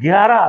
11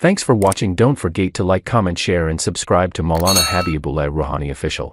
Thanks for watching. Don't forget to like, comment, share and subscribe to Maulana Habibullah Ruhani Official.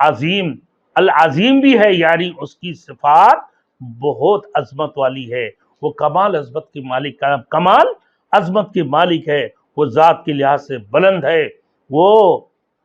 عظیم، العظیم بھی ہے، یعنی اس کی صفات بہت عظمت والی ہے، وہ کمال عظمت کی مالک، کمال عظمت کی مالک ہے، وہ ذات کے لحاظ سے بلند ہے، وہ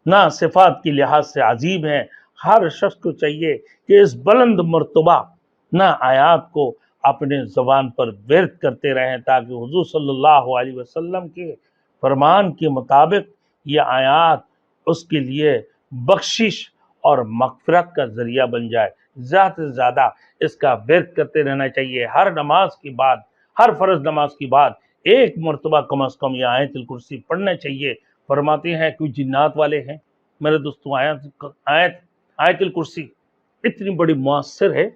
نہ صفات کی لحاظ سے عظیم ہے۔ ہر شخص کو چاہیے کہ اس بلند مرتبہ نہ آیات کو اپنے زبان پر ورد کرتے رہیں، تاکہ حضور صلی اللہ علیہ وسلم کے فرمان کے مطابق یہ آیات اس کے لیے بخشش اور مغفرت کا ذریعہ بن جائے۔ زیادہ سے زیادہ اس کا ورد کرتے رہنا چاہیے۔ ہر نماز کے بعد، ہر فرض نماز کے بعد ایک مرتبہ کم از کم یہ آیت الکرسی پڑھنا چاہیے۔ فرماتے ہیں کوئی جنات والے ہیں میرے دوستوں، آیت الکرسی اتنی بڑی مؤثر ہے،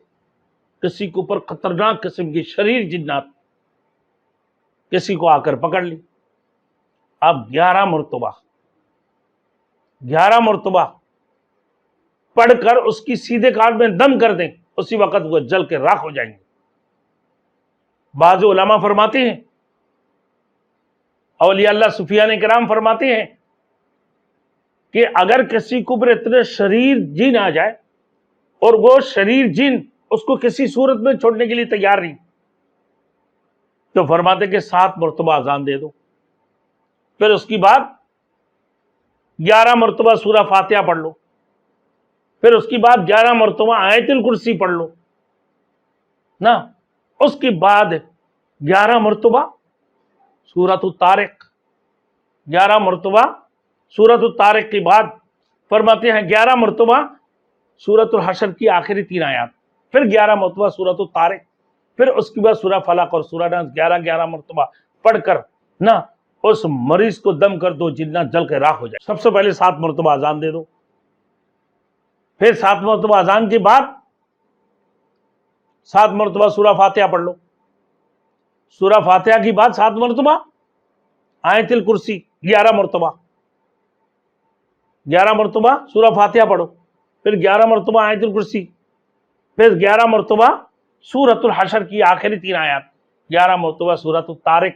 کسی کے اوپر خطرناک قسم کی شریر جنات کسی کو آ کر پکڑ لی، اب 11 مرتبہ پڑھ کر اس کی سیدھے کان میں دم کر دیں، اسی وقت وہ جل کے راکھ ہو جائیں گے۔ بعض علماء فرماتے ہیں، اولیاء اللہ صوفیان کرام فرماتے ہیں کہ اگر کسی کے اوپر اتنے شریر جن آ جائے اور وہ شریر جن اس کو کسی صورت میں چھوڑنے کے لیے تیار نہیں، تو فرماتے کہ 7 مرتبہ اذان دے دو، پھر اس کی بعد 11 مرتبہ سورہ فاتحہ پڑھ لو، پھر اس کی بعد 11 مرتبہ آیت الکرسی پڑھ لو نا، اس کے بعد 11 مرتبہ سورۃ الطارق، 11 مرتبہ سورۃ الطارق کے بعد فرماتے ہیں 11 مرتبہ سورۃ الحشر کی آخری 3 آیات، پھر 11 مرتبہ سورۃ الطارق، پھر اس کے بعد سورہ فلق اور سورہ ناس 11 مرتبہ پڑھ کر نا اس مریض کو دم کر دو، جنات جل کے راکھ ہو جائے۔ سب سے پہلے 7 مرتبہ اذان دے دو، پھر 7 مرتبہ اذان کے بعد 7 مرتبہ سورہ فاتحہ پڑھ لو، سورہ فاتحہ کی بعد 7 مرتبہ آیت الکرسی، 11 مرتبہ سورہ فاتحہ پڑھو، پھر 11 مرتبہ آیت الکرسی، پھر 11 مرتبہ سورۃ الحشر کی آخری 3 آیات، 11 مرتبہ سورۃ الطارق۔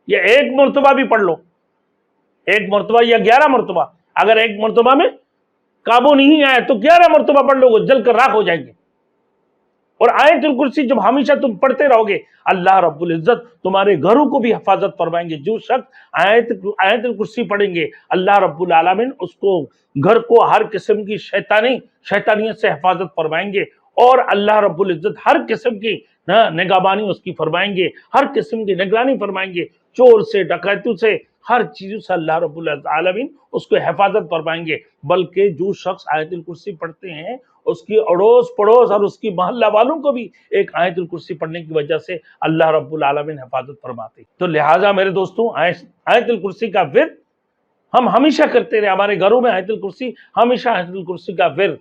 یہ ایک مرتبہ بھی پڑھ لو، ایک مرتبہ یا 11 مرتبہ، اگر ایک مرتبہ میں قابو نہیں آئے تو 11 مرتبہ پڑھ لو، وہ جل کر راکھ ہو جائیں گے۔ اور آیت الکرسی جب ہمیشہ تم پڑھتے رہو گے، اللہ رب العزت تمہارے گھروں کو بھی حفاظت فرمائیں گے۔ جو شخص آیت الکرسی پڑھیں گے، اللہ رب العالمین اس کو گھر کو ہر قسم کی شیطانیت سے حفاظت فرمائیں گے، اور اللہ رب العزت ہر قسم کی نگہبانی اس کی فرمائیں گے، ہر قسم کی نگرانی فرمائیں گے، چور سے، ڈکیتوں سے، ہر چیزوں سے اللہ رب العالمین اس کو حفاظت فرمائیں گے۔ بلکہ جو شخص آیت الکرسی پڑھتے ہیں، اس کی اڑوس پڑوس اور اس کی محلہ والوں کو بھی ایک آیت الکرسی پڑھنے کی وجہ سے اللہ رب العالمین حفاظت فرماتے ہیں۔ تو لہٰذا میرے دوستوں، آیت الکرسی کا ورد ہم ہمیشہ کرتے رہے، ہمارے گھروں میں آیت الکرسی، ہمیشہ آیت الکرسی کا ورد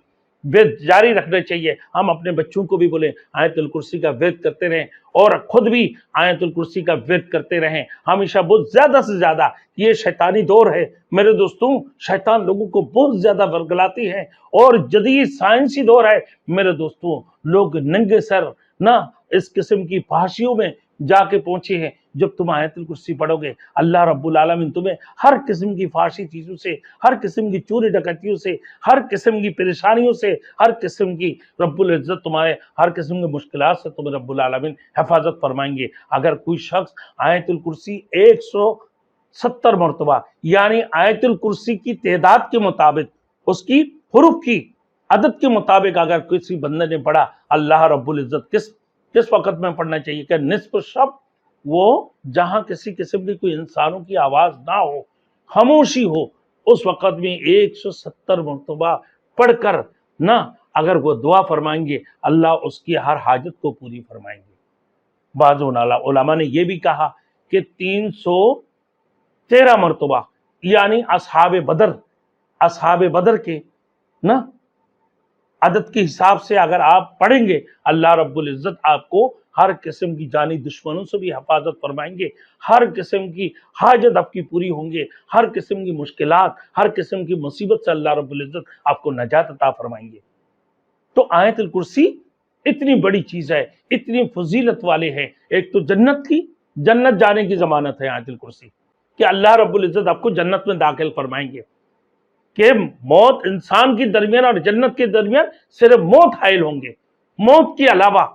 جاری رکھنا چاہیے۔ ہم اپنے بچوں کو بھی بولیں آیت الکرسی کا ورد کرتے رہیں، اور خود بھی آیت الکرسی کا ورد کرتے رہیں ہمیشہ، بہت زیادہ سے زیادہ۔ یہ شیطانی دور ہے میرے دوستوں، شیطان لوگوں کو بہت زیادہ ورگلاتی ہے، اور جدید سائنسی دور ہے میرے دوستوں، لوگ ننگے سر نہ اس قسم کی فحاشیوں میں جا کے پہنچے ہیں۔ جب تم آیت الکرسی پڑھو گے، اللہ رب العالمین تمہیں ہر قسم کی فحاشی چیزوں سے، ہر قسم کی چوری ڈکیتیوں سے، ہر قسم کی پریشانیوں سے، ہر قسم کی رب العزت تمہارے ہر قسم کی مشکلات سے تمہیں رب العالمین حفاظت فرمائیں گے۔ اگر کوئی شخص آیت الکرسی 170 مرتبہ، یعنی آیت الکرسی کی تعداد کے مطابق، اس کی حروف کی عدد کے مطابق اگر کسی بندے نے پڑھا، اللہ رب العزت کس وقت میں پڑھنا چاہیے کہ نصف شب، وہ جہاں کسی قسم کی کوئی انسانوں کی آواز نہ ہو، خاموشی ہو، اس وقت میں 170 مرتبہ پڑھ کر نہ اگر وہ دعا فرمائیں گے، اللہ اس کی ہر حاجت کو پوری فرمائیں گے۔ بعض علماء نے یہ بھی کہا کہ 313 مرتبہ، یعنی اصحاب بدر کے نا عدد کے حساب سے اگر آپ پڑھیں گے، اللہ رب العزت آپ کو ہر قسم کی جانی دشمنوں سے بھی حفاظت فرمائیں گے، ہر قسم کی حاجت آپ کی پوری ہوں گے، ہر قسم کی مشکلات، ہر قسم کی مصیبت سے اللہ رب العزت آپ کو نجات عطا فرمائیں گے۔ تو آیت الکرسی اتنی بڑی چیز ہے، اتنی فضیلت والے ہیں۔ ایک تو جنت جانے کی ضمانت ہے آیت الکرسی، کہ اللہ رب العزت آپ کو جنت میں داخل فرمائیں گے۔ کہ موت انسان کے درمیان اور جنت کے درمیان صرف موت حائل ہوں گے، موت کے علاوہ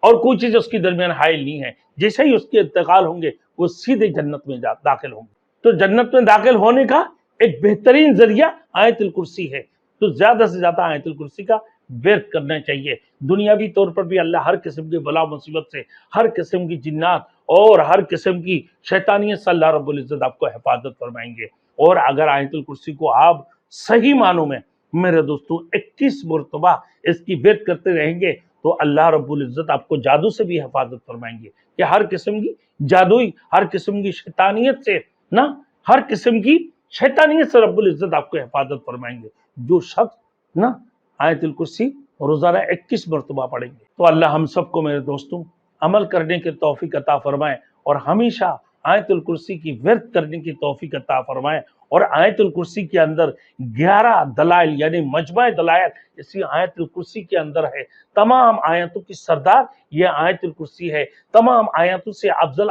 اور کوئی چیز اس کے درمیان حائل نہیں ہے۔ جیسے ہی اس کے انتقال ہوں گے وہ سیدھے جنت میں داخل ہوں گے۔ تو جنت میں داخل ہونے کا ایک بہترین ذریعہ آیت الکرسی ہے، تو زیادہ سے زیادہ آیت الکرسی کا ورد کرنا چاہیے۔ دنیاوی طور پر بھی اللہ ہر قسم کے بلا مصیبت سے، ہر قسم کی جنات اور ہر قسم کی شیطانیت سے اللہ رب العزت آپ کو حفاظت فرمائیں گے۔ اور اگر آیت الکرسی کو آپ صحیح معنوں میں میرے دوستوں 21 مرتبہ اس کی ورد کرتے رہیں گے تو اللہ رب العزت آپ کو جادو سے بھی حفاظت فرمائیں گے، کہ ہر قسم کی جادوئی، ہر قسم کی شیطانیت سے نا، ہر قسم کی شیطانیت سے رب العزت آپ کو حفاظت فرمائیں گے۔ جو شخص نا آیت الکرسی روزانہ 21 مرتبہ پڑھیں گے تو اللہ ہم سب کو میرے دوستوں عمل کرنے کی توفیق عطا فرمائے، اور ہمیشہ آیت الکرسی کی ورد کرنے کی توفیق عطا فرمائے۔ اور آیت الکرسی کے اندر 11 دلائل یعنی مجمع دلائل اسی آیت الکرسی کے اندر ہے۔ تمام آیتوں کی سردار یہ آیت الکرسی ہے، تمام آیتوں سے افضل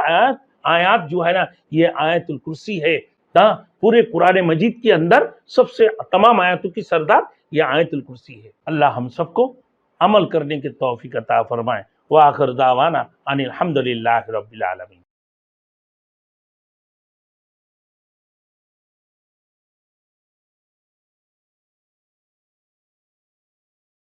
آیات جو ہے نا یہ آیت الکرسی ہے۔ پورے قرآن مجید کے اندر سب سے تمام آیتوں کی سردار یہ آیت الکرسی ہے۔ اللہ ہم سب کو عمل کرنے کی توفیق عطا فرمائے۔ وآخر دعوانا ان الحمدللہ رب العالمین۔